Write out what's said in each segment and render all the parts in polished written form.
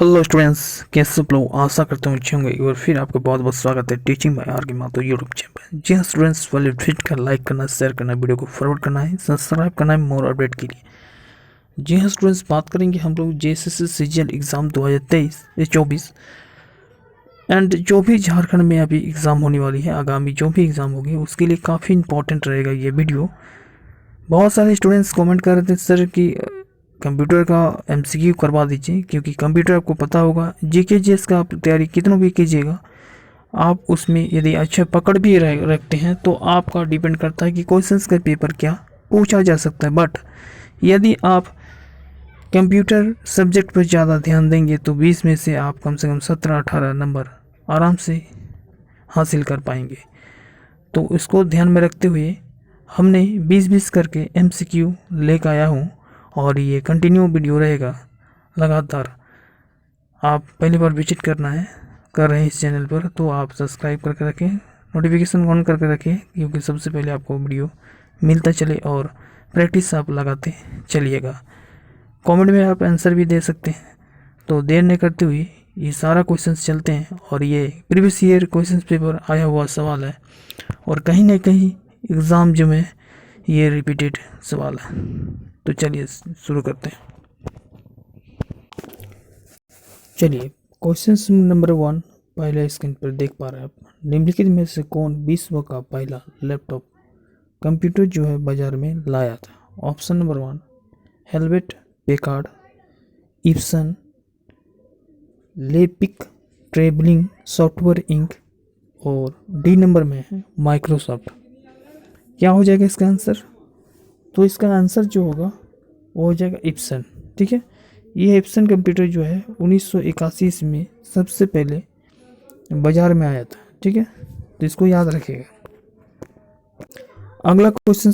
Hello students, कैसे सब लोग? आशा करता हूँ अच्छे होंगे। और फिर आपका बहुत बहुत स्वागत है टीचिंग बाय आर के माथुर यूट्यूब चैनल पर। जी हाँ स्टूडेंट्स, वाले विजिट कर लाइक करना, शेयर करना, वीडियो को फॉरवर्ड करना है, सब्सक्राइब करना है मोर अपडेट के लिए। जी हाँ स्टूडेंट्स, बात करेंगे हम लोग जेएसएससी सीजीएल एग्ज़ाम 2023-24 एंड जो भी झारखंड में अभी एग्ज़ाम होने वाली है, आगामी जो भी एग्ज़ाम होगी उसके लिए काफ़ी इंपॉर्टेंट रहेगा ये वीडियो। बहुत सारे स्टूडेंट्स कमेंट कर रहे थे सर कि कंप्यूटर का एमसीक्यू करवा दीजिए, क्योंकि कंप्यूटर आपको पता होगा जीके जीएस का आप तैयारी कितनों भी कीजिएगा, आप उसमें यदि अच्छा पकड़ भी रखते हैं तो आपका डिपेंड करता है कि क्वेश्चंस का पेपर क्या पूछा जा सकता है। बट यदि आप कंप्यूटर सब्जेक्ट पर ज़्यादा ध्यान देंगे तो 20 में से आप कम से कम 17-18 नंबर आराम से हासिल कर पाएंगे। तो इसको ध्यान में रखते हुए हमने 20-20 करके एमसीक्यू लेकर आया हूँ और ये कंटिन्यू वीडियो रहेगा लगातार। आप पहली बार विजिट कर रहे हैं इस चैनल पर तो आप सब्सक्राइब करके रखें, नोटिफिकेशन ऑन करके रखें, क्योंकि सबसे पहले आपको वीडियो मिलता चले और प्रैक्टिस आप लगाते चलिएगा। कमेंट में आप आंसर भी दे सकते हैं। तो देर नहीं करते हुए ये सारा क्वेश्चंस चलते हैं। और ये प्रीवियस ईयर क्वेश्चंस पेपर आया हुआ सवाल है और कहीं ना कहीं एग्ज़ाम जो में ये रिपीटेड सवाल है। तो चलिए शुरू करते हैं। चलिए क्वेश्चन नंबर 1 पहले स्क्रीन पर देख पा रहे हैं आप। निम्नलिखित में से कौन विश्व का पहला लैपटॉप कंप्यूटर जो है बाजार में लाया था? Option number 1 Hewlett Packard, Epson, लेपिक ट्रेवलिंग सॉफ्टवेयर इंक, और डी नंबर में है माइक्रोसॉफ्ट। क्या हो जाएगा इसका आंसर? तो इसका आंसर जो होगा वो हो जाएगा इप्सन। ठीक है, ये इप्सन कंप्यूटर जो है 1981 में सबसे पहले बाजार में आया था। ठीक है, तो इसको याद रखिएगा। अगला क्वेश्चन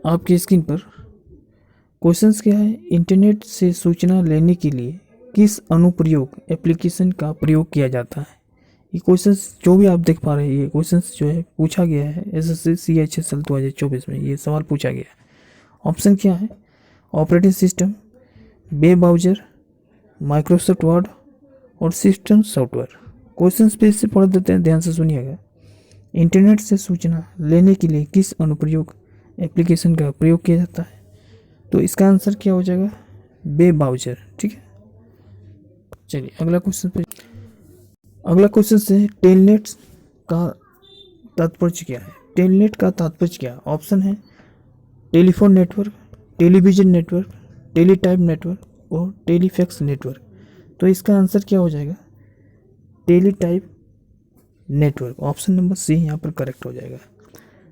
आपकी स्क्रीन पर। क्वेश्चंस क्या है? इंटरनेट से सूचना लेने के लिए किस अनुप्रयोग एप्लीकेशन का प्रयोग किया जाता है? ये क्वेश्चंस जो भी आप देख पा रहे हैं, ये क्वेश्चंस जो है पूछा गया है एसएससी सीएचएसएल 2024 में, ये सवाल पूछा गया है। ऑप्शन क्या है? Operating system, web browser, Microsoft word और सिस्टम सॉफ्टवेयर। क्वेश्चंस पे इससे पढ़ देते हैं, ध्यान से सुनिएगा। इंटरनेट से सूचना लेने के लिए किस अनुप्रयोग एप्लीकेशन का प्रयोग किया जाता है? तो इसका आंसर क्या हो जाएगा? Web browser. ठीक है, चलिए अगला क्वेश्चन पे। अगला क्वेश्चन से टेलनेट का तात्पर्य क्या है? टेलनेट का तात्पर्य क्या है? ऑप्शन है telephone network, television network, teletype network और टेलीफैक्स नेटवर्क। तो इसका आंसर क्या हो जाएगा? Teletype network. Option number C यहाँ पर करेक्ट हो जाएगा।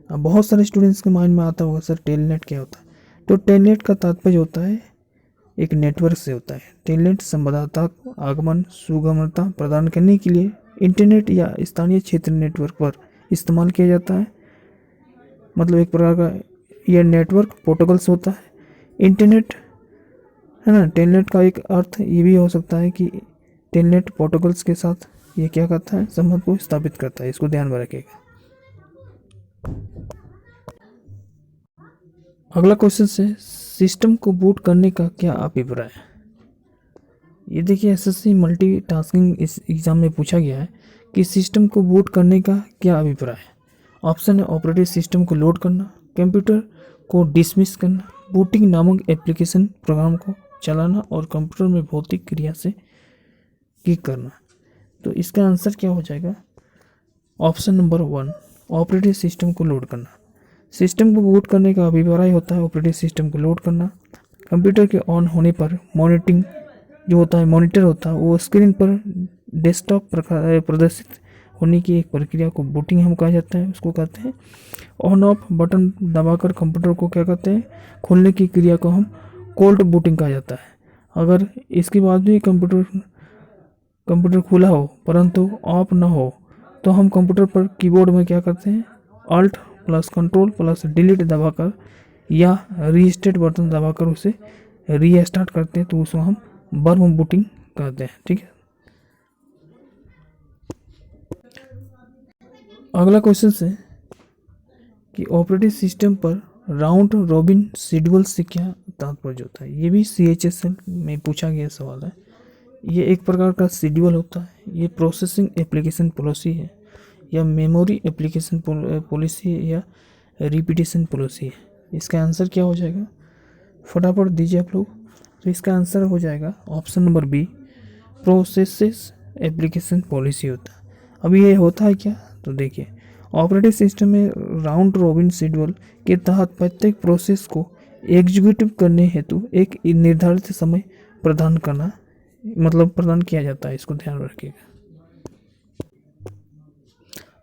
अब बहुत सारे स्टूडेंट्स के माइंड में आता होगा सर टेलनेट क्या होता है? तो टेलनेट का तात्पर्य होता है एक नेटवर्क से होता है। टेलनेट संवाददाता आगमन सुगमता प्रदान करने के लिए इंटरनेट या स्थानीय क्षेत्र नेटवर्क पर इस्तेमाल किया जाता है। मतलब एक प्रकार का यह नेटवर्क प्रोटोकॉल्स होता है। इंटरनेट है ना, टेलनेट का एक अर्थ ये भी हो सकता है कि टेलनेट प्रोटोकॉल्स के साथ ये क्या करता है? संबंध को स्थापित करता है। इसको ध्यान में रखिएगा। अगला क्वेश्चन से सिस्टम को बूट करने का क्या अभिप्राय है? ये देखिए एसएससी मल्टीटास्किंग इस एग्ज़ाम में पूछा गया है कि सिस्टम को बूट करने का क्या अभिप्राय है। ऑप्शन है ऑपरेटिंग सिस्टम को लोड करना, कंप्यूटर को डिसमिस करना, बूटिंग नामक एप्लीकेशन प्रोग्राम को चलाना और कंप्यूटर में भौतिक क्रिया से क्लिक करना। तो इसका आंसर क्या हो जाएगा? ऑप्शन नंबर 1 ऑपरेटिंग सिस्टम को लोड करना। सिस्टम को बूट करने का अभिप्राय होता है ऑपरेटिंग सिस्टम को लोड करना। कंप्यूटर के ऑन होने पर मॉनिटरिंग जो होता है, मॉनिटर होता है, वो स्क्रीन पर डेस्कटॉप प्रदर्शित होने की एक प्रक्रिया को बूटिंग हम कहा जाता है। उसको कहते हैं ऑन ऑफ बटन दबाकर कंप्यूटर को क्या कहते हैं? खोलने की क्रिया को हम कोल्ड बूटिंग कहा जाता है। अगर इसके बाद भी कंप्यूटर खुला हो परंतु ऑफ ना हो तो हम कंप्यूटर पर कीबोर्ड में क्या करते हैं? Alt plus control plus delete दबाकर या रीस्टार्ट बटन दबाकर उसे रीस्टार्ट करते हैं, तो उसको हम वर्म बूटिंग कहते हैं। ठीक है, अगला क्वेश्चन है कि ऑपरेटिंग सिस्टम पर राउंड रॉबिन शेड्यूल से क्या तात्पर्य होता है? ये भी सीएचएसएल में पूछा गया सवाल है। ये एक प्रकार का शेड्यूल होता है, ये प्रोसेसिंग एप्लीकेशन पॉलिसी है, या मेमोरी एप्लीकेशन पॉलिसी है, या रिपीटेशन पॉलिसी है। इसका आंसर क्या हो जाएगा, फटाफट दीजिए आप लोग। तो इसका आंसर हो जाएगा option number B, processes application policy होता है। अब ये होता है क्या, तो देखिए ऑपरेटिंग सिस्टम में राउंड रॉबिन शेड्यूल के तहत प्रत्येक प्रोसेस को एग्जीक्यूटिव करने हेतु एक निर्धारित समय प्रदान करना, मतलब प्रदान किया जाता है, इसको ध्यान रखिएगा।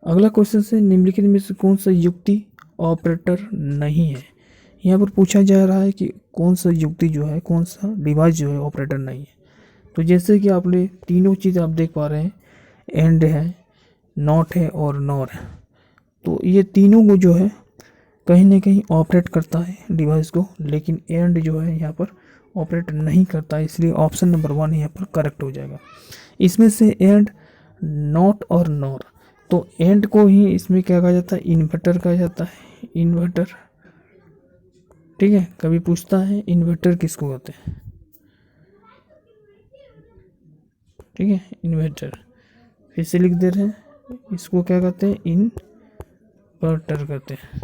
अगला क्वेश्चन से निम्नलिखित में से कौन सा युक्ति ऑपरेटर नहीं है। यहाँ पर पूछा जा रहा है कि कौन सा युक्ति जो है, कौन सा डिवाइस जो है ऑपरेटर नहीं है। तो जैसे कि आपने तीनों चीज़ आप देख पा रहे हैं, एंड है, नॉट है और नॉर है। तो ये तीनों को जो है कहीं ना कहीं ऑपरेट करता है डिवाइस को, लेकिन एंड जो है यहाँ पर ऑपरेट नहीं करता, इसलिए ऑप्शन नंबर 1 यहाँ पर करेक्ट हो जाएगा। इसमें से एंड, नॉट और नॉर, तो एंड को ही इसमें क्या कहा जाता है, इन्वर्टर कहा जाता है, इन्वर्टर। ठीक है, कभी पूछता है इन्वर्टर किसको कहते हैं, ठीक है, इन्वर्टर। फिर से लिख दे रहे हैं, इसको क्या कहते हैं, इन्वर्टर कहते हैं।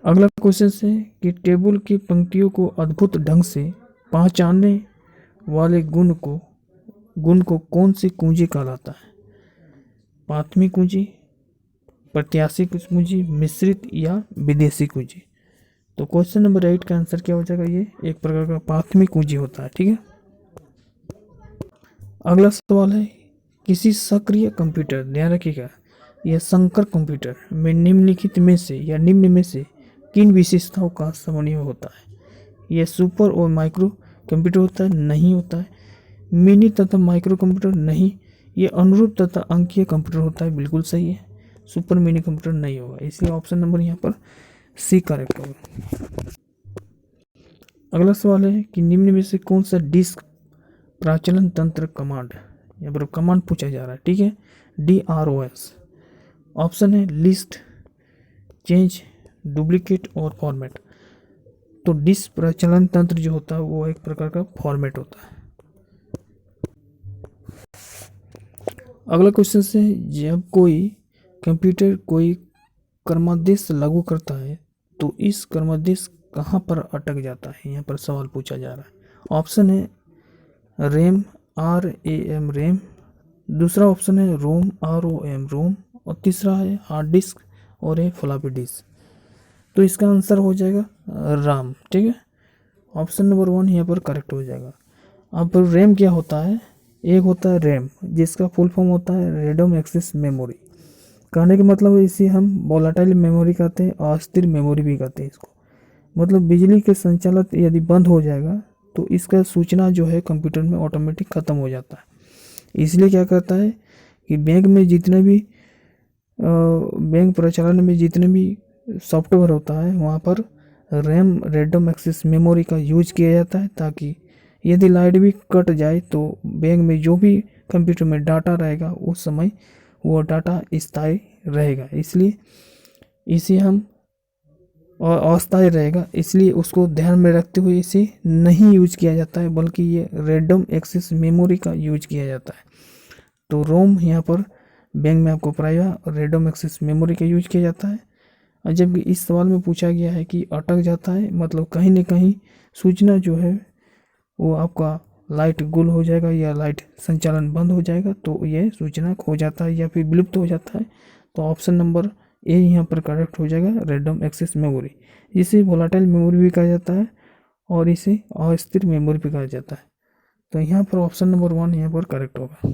अगला क्वेश्चन है कि टेबल की पंक्तियों को अद्भुत ढंग से पहचानने वाले गुण को कौन सी कुंजी कहलाता है, प्राथमिक कुंजी, प्रत्याशी कुंजी, मिश्रित या विदेशी कुंजी। तो क्वेश्चन नंबर 8 का आंसर क्या हो जाएगा, ये एक प्रकार का प्राथमिक कुंजी होता है। ठीक है, अगला सवाल है, किसी सक्रिय कंप्यूटर, ध्यान रखिएगा, यह संकर कंप्यूटर में निम्नलिखित में से या निम्न में से किन विशेषताओं का समन्वय होता है। यह सुपर और माइक्रो कंप्यूटर होता है, नहीं होता है। मिनी तथा माइक्रो कंप्यूटर, नहीं। ये अनुरूप तथा अंकीय कंप्यूटर होता है, बिल्कुल सही है। सुपर मिनी कंप्यूटर नहीं होगा, इसलिए ऑप्शन नंबर यहाँ पर सी करेक्ट होगा। अगला सवाल है कि निम्न में से कौन सा डिस्क प्रचालन तंत्र कमांड, यहाँ पर कमांड पूछा जा रहा है। ठीक है, DROS। ऑप्शन है लिस्ट, चेंज, डुप्लीकेट और फॉर्मेट। तो डिस्क प्रचालन तंत्र जो होता है वो एक प्रकार का फॉर्मेट होता है। अगला क्वेश्चन से, जब कोई कंप्यूटर कोई क्रमादेश लागू करता है तो इस क्रमादेश कहाँ पर अटक जाता है, यहाँ पर सवाल पूछा जा रहा है। ऑप्शन है रैम, RAM रैम, दूसरा ऑप्शन है रोम, ROM रोम, और तीसरा है हार्ड डिस्क और है फ्लॉपी डिस्क। तो इसका आंसर हो जाएगा राम। ठीक है, ऑप्शन नंबर 1 यहाँ पर करेक्ट हो जाएगा। अब रैम क्या होता है, एक होता है रैम जिसका फुल फॉर्म होता है रैंडम एक्सेस मेमोरी। कहने का मतलब है इसे हम वोलेटाइल मेमोरी कहते हैं, अस्थिर मेमोरी भी कहते हैं इसको। मतलब बिजली के संचालन यदि बंद हो जाएगा तो इसका सूचना जो है कंप्यूटर में ऑटोमेटिक ख़त्म हो जाता है। इसलिए क्या करता है कि बैंक प्रचालन में जितने भी सॉफ्टवेयर होता है वहाँ पर रैम, रैंडम एक्सेस मेमोरी का यूज किया जाता है, ताकि यदि लाइट भी कट जाए तो बैंक में जो भी कंप्यूटर में डाटा रहेगा उस समय वो डाटा स्थायी रहेगा, इसलिए इसे हम अस्थायी रहेगा, इसलिए उसको ध्यान में रखते हुए इसे नहीं यूज किया जाता है, बल्कि ये रैंडम एक्सेस मेमोरी का यूज किया जाता है। तो रोम यहाँ पर बैंक में आपको पढ़ाया, रैंडम एक्सेस मेमोरी का यूज किया जाता है। और जबकि इस सवाल में पूछा गया है कि अटक जाता है, मतलब कहीं ना कहीं सूचना जो है वो आपका लाइट गुल हो जाएगा या लाइट संचालन बंद हो जाएगा तो ये सूचना खो जाता है या फिर विलुप्त हो जाता है। तो ऑप्शन नंबर ए यहाँ पर करेक्ट हो जाएगा, रैंडम एक्सेस मेमोरी, जिसे वोलेटाइल मेमोरी भी कहा जाता है और इसे अस्थिर मेमोरी भी कहा जाता है। तो यहाँ पर ऑप्शन नंबर 1 यहाँ पर करेक्ट होगा।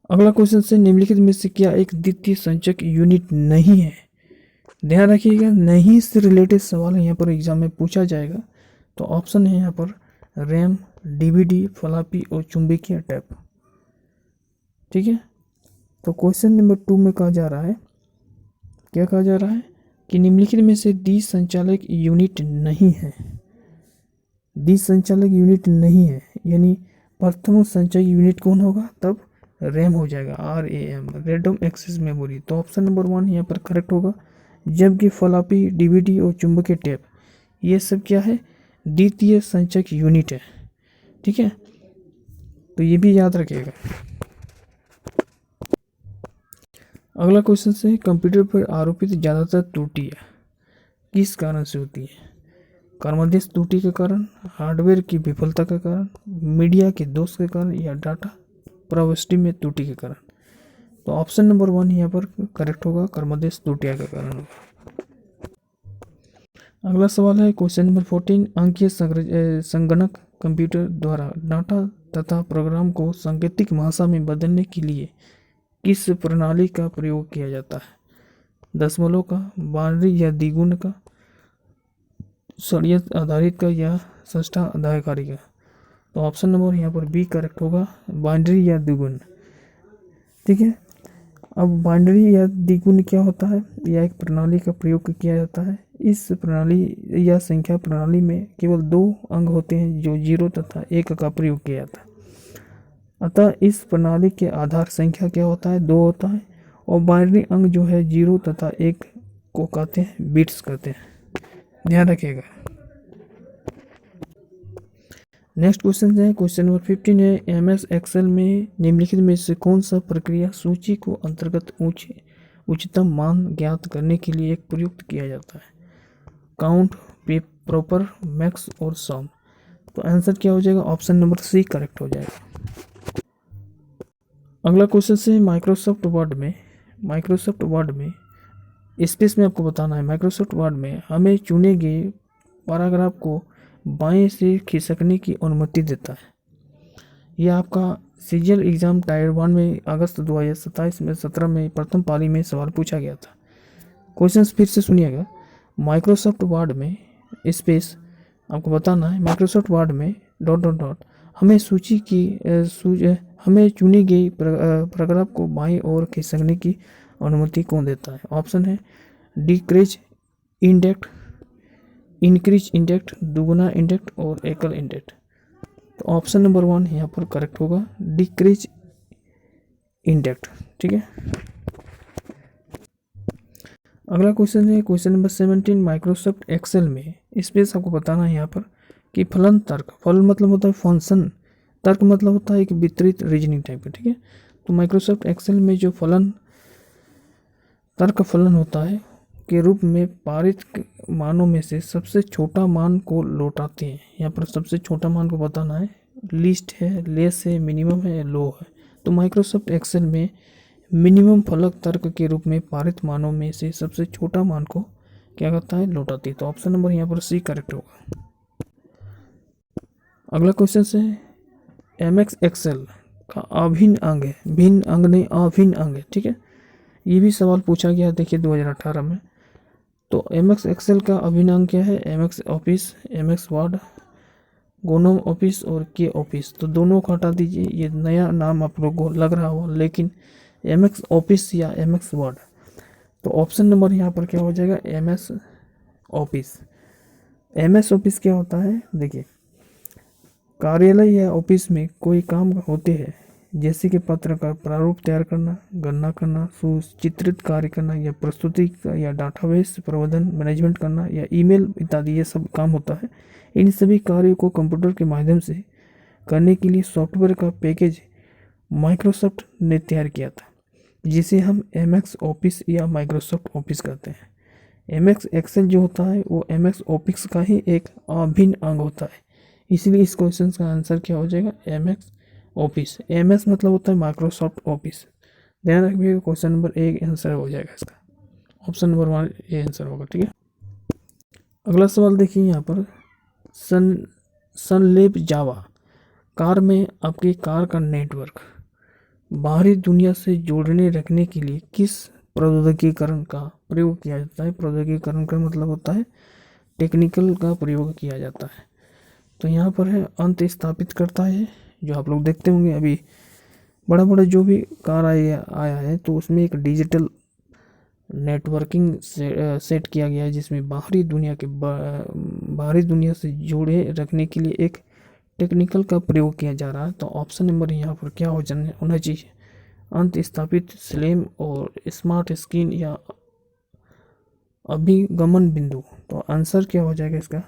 अगला क्वेश्चन से, निम्नलिखित में से क्या एक द्वितीय संचयक यूनिट नहीं है। ध्यान रखिएगा, नहीं से रिलेटेड सवाल यहाँ पर एग्जाम में पूछा जाएगा। तो ऑप्शन है यहाँ पर रैम, DVD, फ्लॉपी और चुंबकीय टेप। ठीक है, तो क्वेश्चन नंबर 2 में कहा जा रहा है, क्या कहा जा रहा है कि निम्नलिखित में से डी संचालक यूनिट नहीं है। डी संचालक यूनिट नहीं है, यानी प्रथम संचय यूनिट कौन होगा, तब रैम हो जाएगा, RAM, रैंडम एक्सेस मेमोरी। तो ऑप्शन नंबर 1 यहाँ पर करेक्ट होगा। जबकि फ्लॉपी, DVD और चुंबकीय टेप ये सब क्या है, द्वितीय संचयक यूनिट है। ठीक है, तो ये भी याद रखिएगा। अगला क्वेश्चन से, कंप्यूटर पर आरोपित ज़्यादातर त्रुटियाँ किस कारण से होती है? क्रमदेश त्रुटि के कारण, हार्डवेयर की विफलता के कारण, मीडिया के दोष के कारण, या डाटा प्रविष्टि में त्रुटि के कारण। तो ऑप्शन नंबर 1 यहाँ पर करेक्ट होगा, क्रमदेश त्रुटियाँ के कारण होगा। अगला सवाल है क्वेश्चन नंबर 14, अंकीय संगणक कंप्यूटर द्वारा डाटा तथा प्रोग्राम को सांकेतिक भाषा में बदलने के लिए किस प्रणाली का प्रयोग किया जाता है? दशमलव का, बाइनरी या द्विगुण का, षड्यंत्र आधारित का, या संस्था आधारकारी का। तो ऑप्शन नंबर यहाँ पर बी करेक्ट होगा, बाइनरी या द्विगुण। ठीक है, अब बाइनरी या द्विगुण क्या होता है? यह एक प्रणाली का प्रयोग किया जाता है। इस प्रणाली या संख्या प्रणाली में केवल 2 अंक होते हैं जो 0 तथा 1 का प्रयोग किया जाता है। अतः इस प्रणाली के आधार संख्या क्या होता है? 2 होता है, और बाइनरी अंक जो है 0 तथा 1 को कहते हैं बिट्स कहते हैं, ध्यान रखिएगा। नेक्स्ट क्वेश्चन है क्वेश्चन नंबर 15 है, एमएस एक्सेल में निम्नलिखित में से कौन सा प्रक्रिया सूची को अंतर्गत उच्चतम मान ज्ञात करने के लिए एक प्रयुक्त किया जाता है? काउंट, प्रॉपर, मैक्स और सम। तो आंसर क्या हो जाएगा? ऑप्शन नंबर सी करेक्ट हो जाएगा। अगला क्वेश्चन से, माइक्रोसॉफ्ट वर्ड में स्पेस में आपको बताना है, माइक्रोसॉफ्ट वर्ड में हमें चुने गए पैराग्राफ को बाएं से खिसकने की अनुमति देता है। यह आपका सीजीएल एग्जाम टायर 1 में अगस्त 2027 में 17 में प्रथम पाली में सवाल पूछा गया था। क्वेश्चन फिर से सुनिएगा, माइक्रोसॉफ्ट वर्ड में स्पेस आपको बताना है, माइक्रोसॉफ्ट वर्ड में ... हमें हमें चुनी गई पैराग्राफ को बाईं ओर खिसकने की अनुमति कौन देता है? ऑप्शन है डिक्रीज इंडेक्ट, इंक्रीज इंडेक्ट, दुगुना इंडेक्ट और एकल इंडेक्ट। तो ऑप्शन नंबर 1 यहाँ पर करेक्ट होगा, डिक्रीज इंडेक्ट। ठीक है, अगला क्वेश्चन है क्वेश्चन नंबर 17, माइक्रोसॉफ्ट एक्सेल में स्पेस आपको बताना है यहाँ पर कि फलन तर्क, फलन मतलब होता है फंक्शन, तर्क मतलब होता है एक वितरित रीजनिंग टाइप का। ठीक है, तो माइक्रोसॉफ्ट एक्सेल में जो तर्क फलन होता है के रूप में पारित मानों में से सबसे छोटा मान को लौटाते हैं। यहाँ पर सबसे छोटा मान को बताना है, लिस्ट है, लेस है, मिनिमम है, लो है। तो माइक्रोसॉफ्ट एक्सेल में मिनिमम फलक तर्क के रूप में पारित मानों में से सबसे छोटा मान को क्या करता है? लौटाती है। तो ऑप्शन नंबर यहाँ पर सी करेक्ट होगा। अगला क्वेश्चन से, एमएस एक्सेल का अभिन्न अंग है, भिन्न अंग नहीं अभिन्न अंग है। ठीक है, ये भी सवाल पूछा गया देखिए 2018 में। तो एमएस एक्सेल का अभिन्न अंग क्या है? MS office, MS word, GNOME office और के ऑफिस। तो दोनों को हटा दीजिए, ये नया नाम आप लोगों को लग रहा हो, लेकिन एमएस ऑफिस या एमएस वर्ड। तो ऑप्शन नंबर यहाँ पर क्या हो जाएगा? MS office. एमएस ऑफिस क्या होता है? देखिए, कार्यालय या ऑफिस में कोई काम होते हैं जैसे कि पत्र का प्रारूप तैयार करना, गणना करना, सुचित्रित कार्य करना, या प्रस्तुति या डाटाबेस प्रबंधन मैनेजमेंट करना, या ईमेल इत्यादि, ये सब काम होता है। इन सभी कार्यों को कंप्यूटर के माध्यम से करने के लिए सॉफ्टवेयर का पैकेज माइक्रोसॉफ्ट ने तैयार किया था, जिसे हम एमएस ऑफिस या माइक्रोसॉफ्ट ऑफिस कहते हैं। एमएस एक्सेल जो होता है वो एमएस ऑफिस का ही एक अभिन्न अंग होता है, इसलिए इस क्वेश्चन का आंसर क्या हो जाएगा? MS office. एमएस मतलब होता है माइक्रोसॉफ्ट ऑफिस, ध्यान रखिएगा। क्वेश्चन नंबर 1 आंसर हो जाएगा इसका, ऑप्शन नंबर 1 ये आंसर होगा। ठीक है, अगला सवाल देखिए यहाँ पर, सनलेब जावा कार में आपकी कार का नेटवर्क बाहरी दुनिया से जोड़ने रखने के लिए किस प्रौद्योगिकीकरण का प्रयोग किया जाता है? प्रौद्योगिकीकरण का मतलब होता है टेक्निकल का प्रयोग किया जाता है। तो यहाँ पर है अंत स्थापित करता है, जो आप लोग देखते होंगे अभी बड़ा बड़ा जो भी कार आया है तो उसमें एक डिजिटल नेटवर्किंग सेट किया गया है, जिसमें बाहरी दुनिया से जोड़े रखने के लिए एक टेक्निकल का प्रयोग किया जा रहा है। तो ऑप्शन नंबर यहाँ पर क्या होना चाहिए? अंत स्थापित, स्लैम और स्मार्ट स्क्रीन, या अभिगमन बिंदु। तो आंसर क्या हो जाएगा इसका?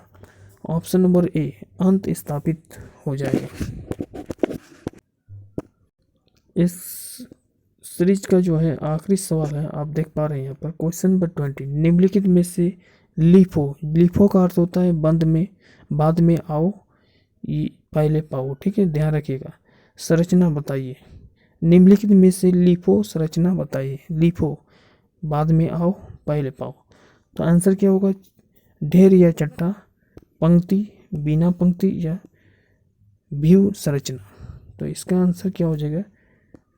ऑप्शन नंबर ए अंत स्थापित हो जाएगा। इस सीरीज का जो है आखिरी सवाल है, आप देख पा रहे हैं यहाँ पर क्वेश्चन नंबर 20। निम्नलिखित में से लीफो का अर्थ होता है बंद में, बाद में आओ, पहले पाओ। ठीक है, ध्यान रखिएगा। संरचना बताइए, निम्नलिखित में से लीफो संरचना बताइए। लीफो बाद में आओ, पहले पाओ। तो आंसर क्या होगा? ढेर या चट्टा, पंक्ति, बिना पंक्ति या व्यू संरचना। तो इसका आंसर क्या हो जाएगा?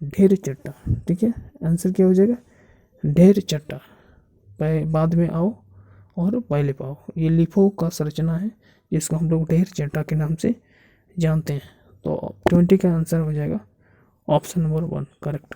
ढेर चट्टा। ठीक है, आंसर क्या हो जाएगा? ढेर चट्टा, बाद में आओ और पहले पाओ। ये लिफो का संरचना है जिसको हम लोग ढेर चट्टा के नाम से जानते हैं। तो 20 का आंसर हो जाएगा ऑप्शन नंबर 1 करेक्ट।